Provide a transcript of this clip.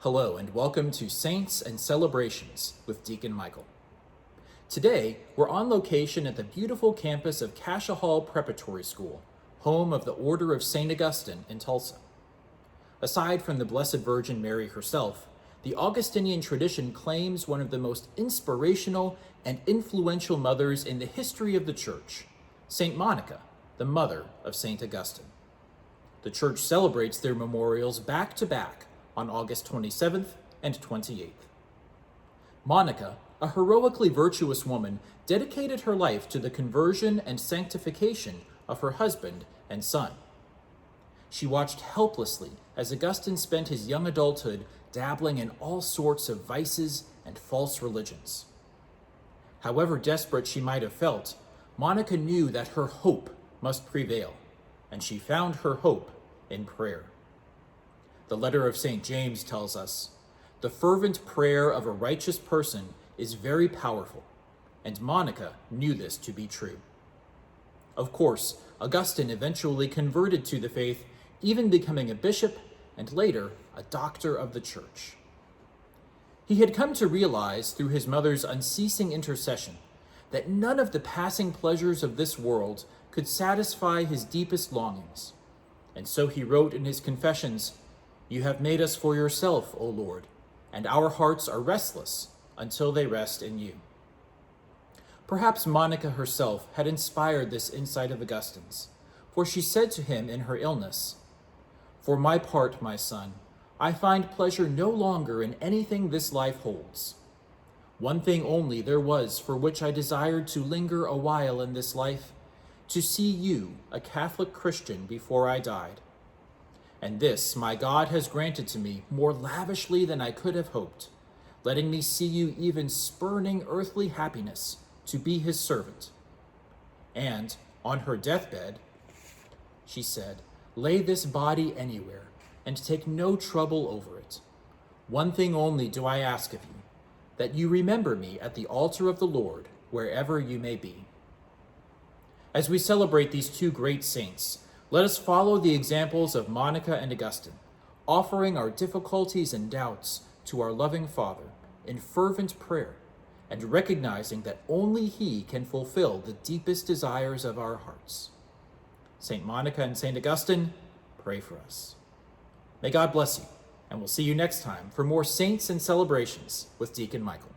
Hello and welcome to Saints and Celebrations with Deacon Michael. Today, we're on location at the beautiful campus of Cascia Hall Preparatory School, home of the Order of St. Augustine in Tulsa. Aside from the Blessed Virgin Mary herself, the Augustinian tradition claims one of the most inspirational and influential mothers in the history of the Church, St. Monica, the mother of St. Augustine. The Church celebrates their memorials back to back on August 27th and 28th. Monica, a heroically virtuous woman, dedicated her life to the conversion and sanctification of her husband and son. She watched helplessly as Augustine spent his young adulthood dabbling in all sorts of vices and false religions. However desperate she might have felt, Monica knew that her hope must prevail, and she found her hope in prayer. The letter of St. James tells us, "The fervent prayer of a righteous person is very powerful," and Monica knew this to be true. Of course, Augustine eventually converted to the faith, even becoming a bishop and later a doctor of the Church. He had come to realize through his mother's unceasing intercession that none of the passing pleasures of this world could satisfy his deepest longings, and so he wrote in his Confessions, "You have made us for yourself, O Lord, and our hearts are restless until they rest in you." Perhaps Monica herself had inspired this insight of Augustine's, for she said to him in her illness, "For my part, my son, I find pleasure no longer in anything this life holds. One thing only there was for which I desired to linger a while in this life, to see you, a Catholic Christian, before I died. And this my God has granted to me more lavishly than I could have hoped, letting me see you even spurning earthly happiness to be his servant." And on her deathbed, she said, "Lay this body anywhere and take no trouble over it. One thing only do I ask of you, that you remember me at the altar of the Lord wherever you may be." As we celebrate these two great saints, let us follow the examples of Monica and Augustine, offering our difficulties and doubts to our loving Father in fervent prayer, and recognizing that only He can fulfill the deepest desires of our hearts. St. Monica and St. Augustine, pray for us. May God bless you, and we'll see you next time for more Saints and Celebrations with Deacon Michael.